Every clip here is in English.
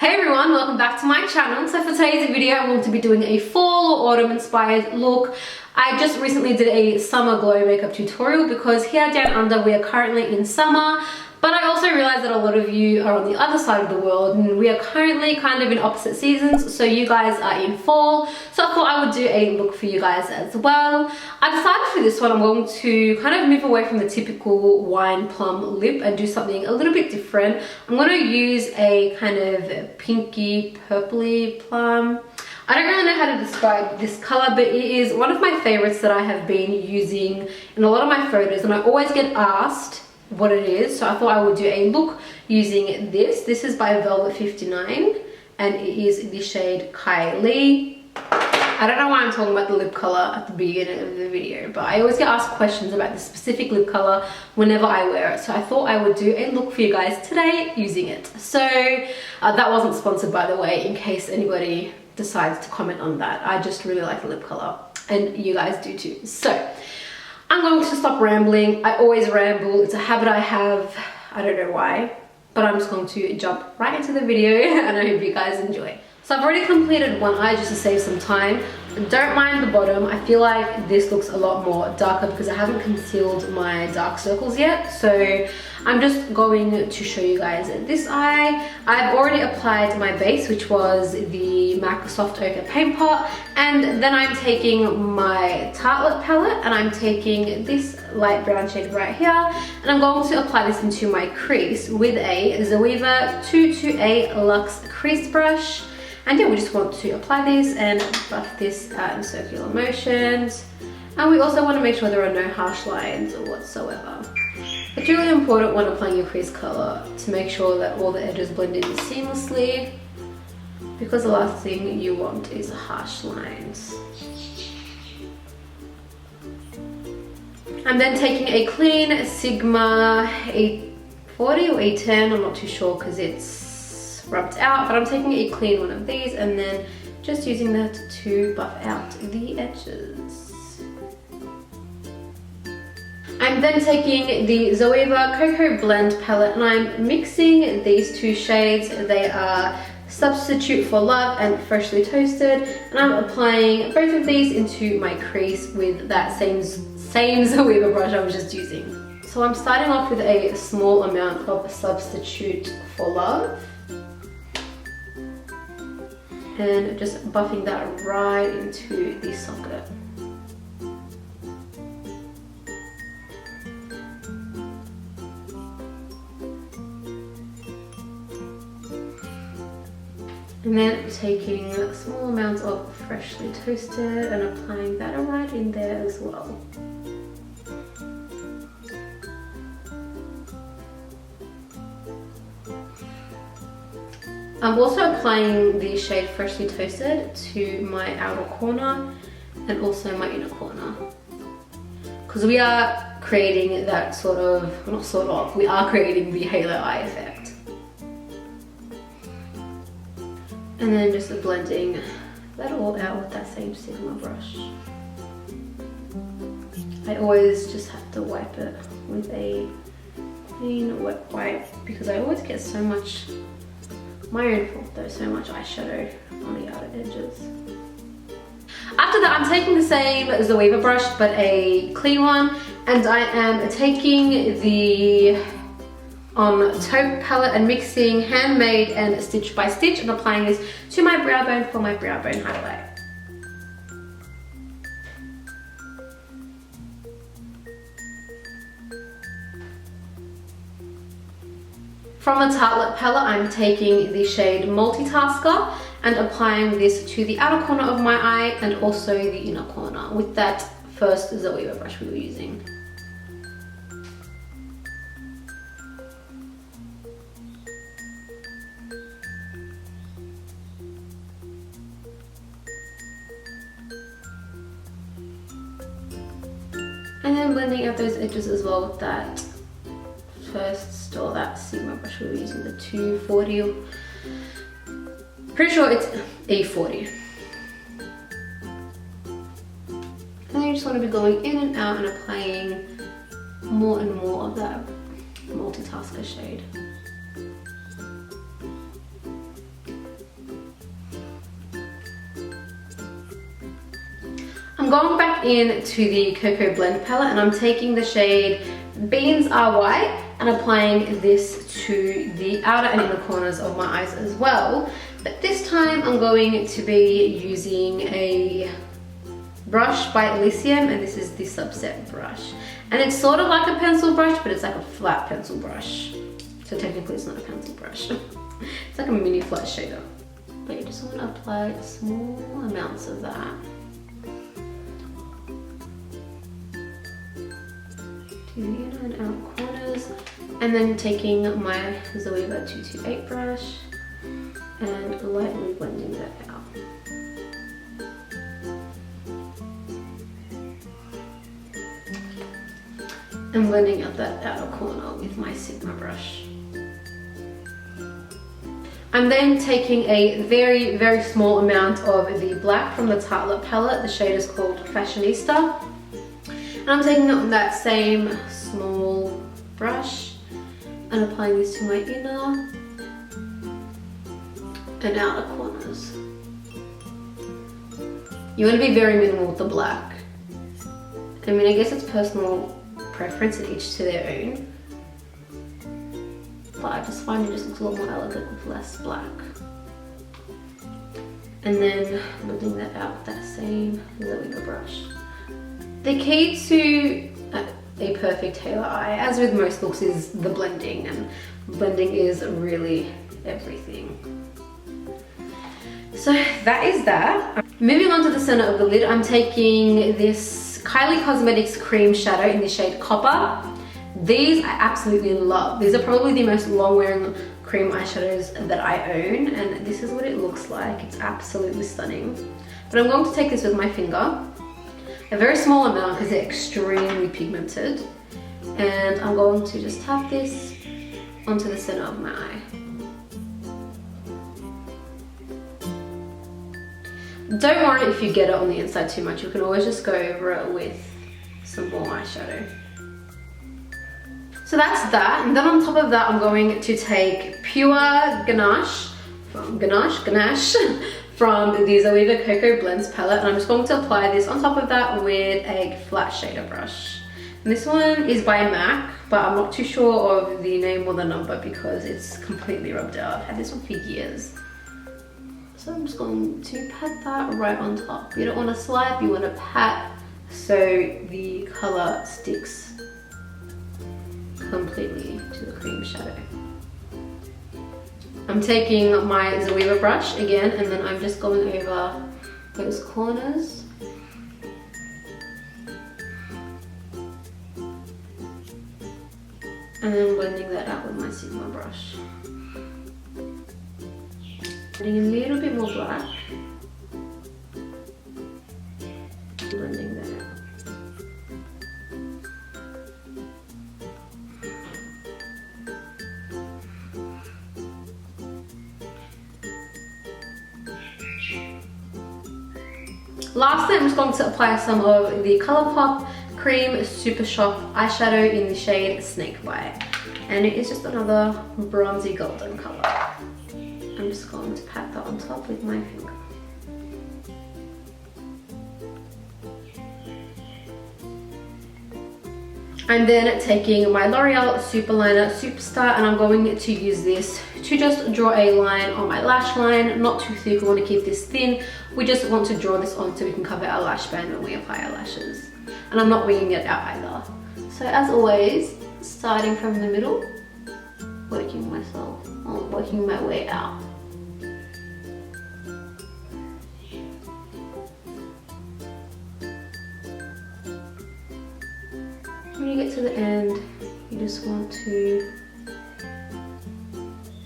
Hey everyone, welcome back to my channel. So for today's video, I'm going to be doing a fall or autumn inspired look. I just recently did a summer glow makeup tutorial because here down under we are currently in summer, but I also realized that a lot of you are on the other side of the world and we are currently kind of in opposite seasons. So you guys are in fall, so I thought I would do a look for you guys as well. I decided for this one I'm going to kind of move away from the typical wine plum lip and do something a little bit different. I'm going to use a kind of pinky purpley plum. I don't really know how to describe this color, but it is one of my favorites that I have been using in a lot of my photos, and I always get asked what it is, so I thought I would do a look using this. This is by Velvet 59 and it is the shade Kylie. I don't know why I'm talking about the lip color at the beginning of the video, but I always get asked questions about the specific lip color whenever I wear it, so I thought I would do a look for you guys today using it. So that wasn't sponsored, by the way, in case anybody decides to comment on that. I just really like the lip color and you guys do too. So I'm going to stop rambling. I always ramble. It's a habit I have. I don't know why, but I'm just going to jump right into the video and I hope you guys enjoy. So I've already completed one eye just to save some time. Don't mind the bottom. I feel like this looks a lot more darker because I haven't concealed my dark circles yet. So I'm just going to show you guys this eye. I've already applied my base, which was the MAC Soft Ochre Paint Pot. And then I'm taking my Tartelette palette and I'm taking this light brown shade right here. And I'm going to apply this into my crease with a Zoeva 228 Luxe Crease Brush. And yeah, we just want to apply this and buff this in circular motions. And we also want to make sure there are no harsh lines whatsoever. It's really important when applying your crease color to make sure that all the edges blend in seamlessly, because the last thing you want is harsh lines. I'm then taking a clean Sigma 840 or 810, I'm not too sure because it's rubbed out, but I'm taking a clean one of these and then just using that to buff out the edges. I'm then taking the Zoeva Cocoa Blend palette and I'm mixing these two shades. They are Substitute for Love and Freshly Toasted, and I'm applying both of these into my crease with that same Zoeva brush I was just using. So I'm starting off with a small amount of Substitute for Love and just buffing that right into the socket. And then taking small amounts of Freshly Toasted and applying that right in there as well. I'm also applying the shade Freshly Toasted to my outer corner and also my inner corner, because we are creating that we are creating the halo eye effect. And then just blending that all out with that same Sigma brush. I always just have to wipe it with a clean wet wipe because I always get so much, my own fault though, so much eyeshadow on the outer edges. After that, I'm taking the same Zoeva brush but a clean one, and I am taking the Taupe palette and mixing Handmade and Stitch by Stitch and applying this to my brow bone for my brow bone highlight. From the Tartelette palette, I'm taking the shade Multitasker and applying this to the outer corner of my eye and also the inner corner with that first Zoeva brush we were using. And then blending out those edges as well with that that Sigma brush we were using, the 240. Pretty sure it's A40. And then you just want to be going in and out and applying more and more of that Multitasker shade. I'm going back into the Cocoa Blend palette and I'm taking the shade Beans Are White and applying this to the outer and inner corners of my eyes as well. But this time I'm going to be using a brush by Elysium, and this is the Subset brush. And it's sort of like a pencil brush, but it's like a flat pencil brush. So technically it's not a pencil brush. It's like a mini flat shader. But you just want to apply small amounts of that. To the inner and outer corners. And then taking my Zoeva 228 brush and lightly blending that out. And blending out that outer corner with my Sigma brush. I'm then taking a very, very small amount of the black from the Tartelette palette. The shade is called Fashionista. And I'm taking it on that same small brush and applying this to my inner and outer corners. You want to be very minimal with the black. I mean, I guess it's personal preference and each to their own. But I just find it just looks a lot more elegant with less black. And then blending that out with that same Zoeva brush. The key to a perfect halo eye, as with most looks, is the blending, and blending is really everything. So that is that. Moving on to the center of the lid, I'm taking this Kylie Cosmetics cream shadow in the shade Copper. These I absolutely love. These are probably the most long-wearing cream eyeshadows that I own, and this is what it looks like. It's absolutely stunning. But I'm going to take this with my finger, a very small amount because they're extremely pigmented, and I'm going to just tap this onto the center of my eye. Don't worry if you get it on the inside too much. You can always just go over it with some more eyeshadow. So that's that, and then on top of that I'm going to take Pure Ganache from the Zoeva Cocoa Blends palette, and I'm just going to apply this on top of that with a flat shader brush. And this one is by MAC, but I'm not too sure of the name or the number because it's completely rubbed out. I've had this one for years. So I'm just going to pat that right on top. You don't want to swipe, you want to pat so the color sticks completely to the cream shadow. I'm taking my Zoeva brush again, and then I'm just going over those corners. And then blending that out with my Sigma brush. Adding a little bit more black. Blending that out. Lastly, I'm just going to apply some of the ColourPop Cream Super Shock eyeshadow in the shade Snakebite. And it is just another bronzy golden colour. I'm just going to pat that on top with my finger. I'm then taking my L'Oreal Superliner Superstar, and I'm going to use this to just draw a line on my lash line. Not too thick, we want to keep this thin. We just want to draw this on so we can cover our lash band when we apply our lashes. And I'm not winging it out either. So as always, starting from the middle, working my way out. When you get to the end, you just want to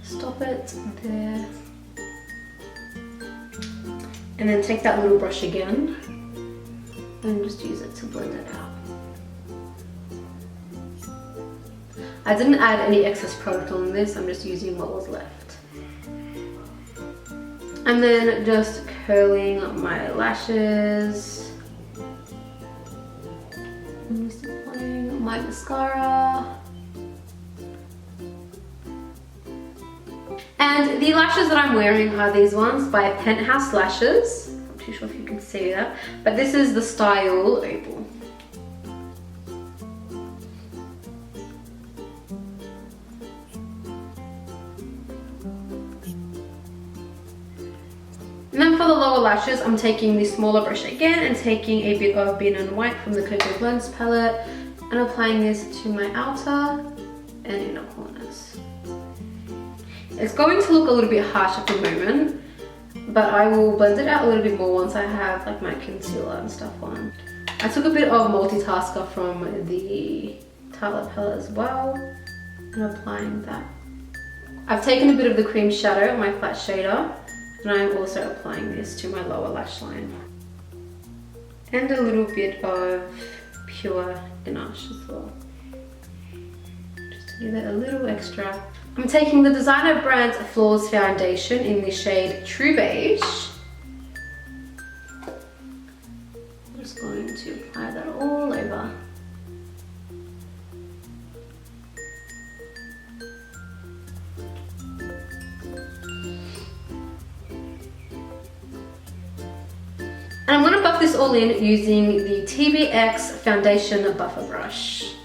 stop it there. And then take that little brush again and just use it to blend it out. I didn't add any excess product on this, I'm just using what was left. And then just curling my lashes. I'm just applying my mascara. And the lashes that I'm wearing are these ones by Penthouse Lashes Not too sure if you can see that, but this is the style Opal. And then for the lower lashes, I'm taking the smaller brush again and taking a bit of Bean and White from the Cocoa Blends palette and applying this to my outer and inner corners. It's going to look a little bit harsh at the moment, but I will blend it out a little bit more once I have like my concealer and stuff on. I took a bit of multitasker from the Tartelette palette as well and applying that. I've taken a bit of the cream shadow on my flat shader and I'm also applying this to my lower lash line. And a little bit of pure ganache as well. Just to give it a little extra. I'm taking the designer brand Flawless foundation in the shade True Beige. I'm just going to apply that all over. And I'm going to buff this all in using the TBX foundation buffer brush.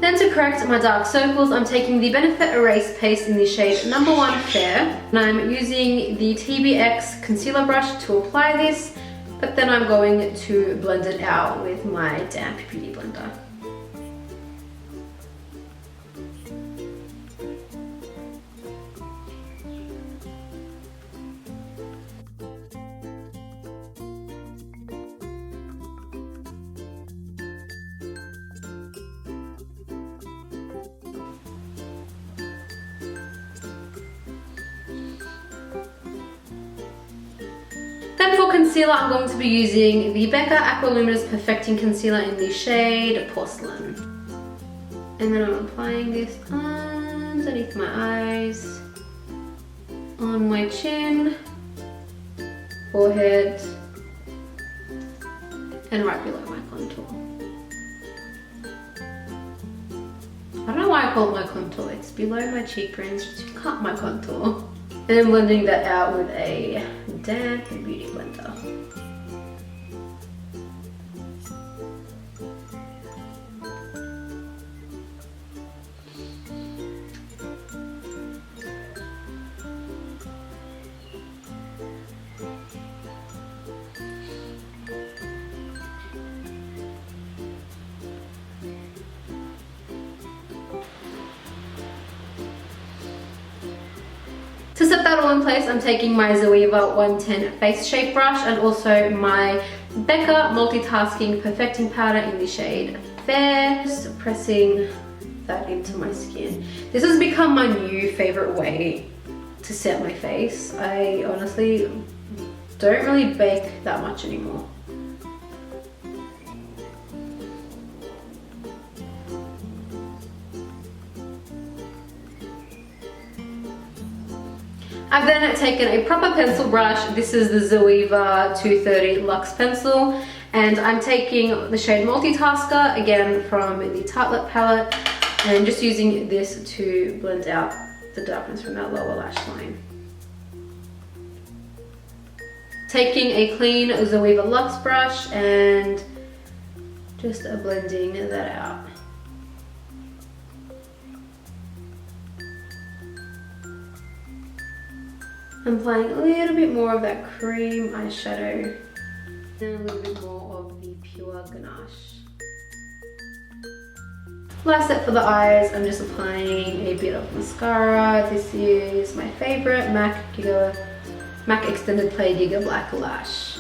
Then to correct my dark circles, I'm taking the Benefit Erase Paste in the shade number 1 Fair. And I'm using the TBX concealer brush to apply this, but then I'm going to blend it out with my damp beauty blender. Then for concealer, I'm going to be using the BECCA Aqua Luminous Perfecting Concealer in the shade Porcelain. And then I'm applying this underneath my eyes, on my chin, forehead, and right below my contour. I don't know why I call it my contour, it's below my cheekbones to cut my contour. And then blending that out with a damp beauty blender. To set that all in place, I'm taking my Zoeva 110 Face Shape Brush and also my BECCA Multitasking Perfecting Powder in the shade Fair. Just pressing that into my skin. This has become my new favorite way to set my face. I honestly don't really bake that much anymore. I've then taken a proper pencil brush. This is the Zoeva 230 Luxe pencil, and I'm taking the shade Multitasker, again from the Tartelette palette, and just using this to blend out the darkness from that lower lash line. Taking a clean Zoeva Luxe brush and just blending that out. I'm applying a little bit more of that cream eyeshadow and a little bit more of the pure ganache. Last step for the eyes, I'm just applying a bit of mascara. This is my favorite MAC Extended Play Giga Black Lash.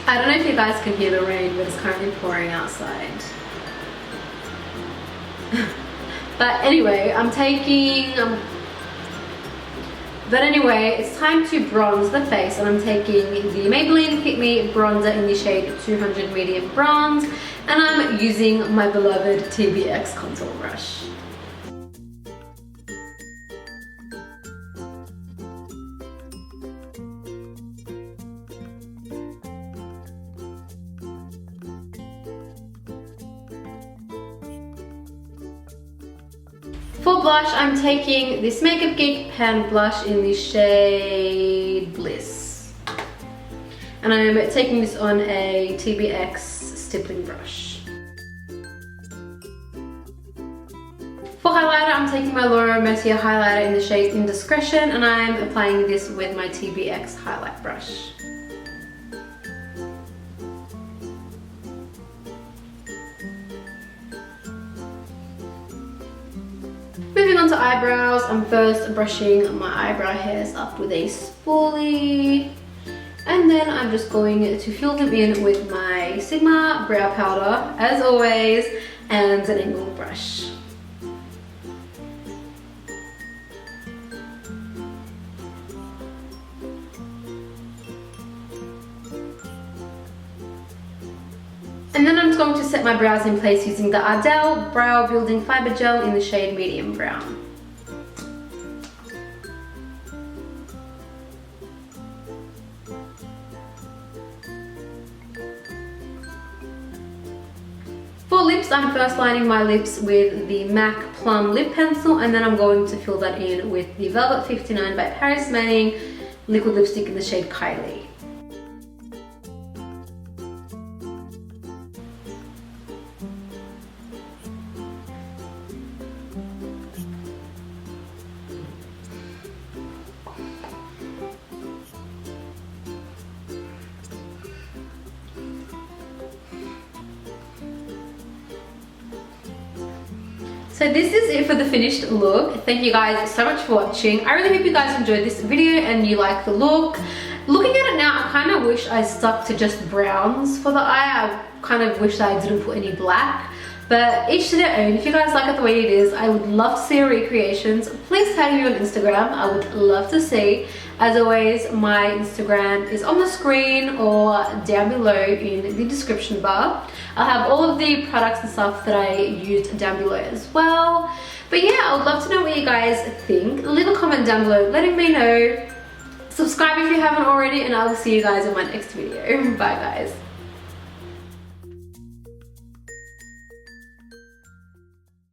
I don't know if you guys can hear the rain, but it's currently pouring outside. But anyway, I'm taking But anyway, it's time to bronze the face, and I'm taking the Maybelline Fit Me bronzer in the shade 200 medium bronze, and I'm using my beloved TBX contour brush. For blush, I'm taking this Makeup Geek Pan blush in the shade Bliss. And I'm taking this on a TBX stippling brush. For highlighter, I'm taking my Laura Mercier highlighter in the shade Indiscretion, and I'm applying this with my TBX highlight brush. Moving on to eyebrows, I'm first brushing my eyebrow hairs up with a spoolie, and then I'm just going to fill them in with my Sigma brow powder, as always, and an angled brush. And then I'm just going to set my brows in place using the Ardell Brow Building Fiber Gel in the shade Medium Brown. For lips, I'm first lining my lips with the MAC Plum Lip Pencil, and then I'm going to fill that in with the Velvet 59 by Paris Manning liquid lipstick in the shade Kylie. So this is it for the finished look. Thank you guys so much for watching. I really hope you guys enjoyed this video and you like the look. Looking at it now, I kind of wish I stuck to just browns for the eye. I kind of wish that I didn't put any black. But each to their own. If you guys like it the way it is, I would love to see your recreations. Please tag me on Instagram. I would love to see. As always, my Instagram is on the screen or down below in the description bar. I'll have all of the products and stuff that I used down below as well. But yeah, I would love to know what you guys think. Leave a comment down below letting me know. Subscribe if you haven't already, and I will see you guys in my next video. Bye guys.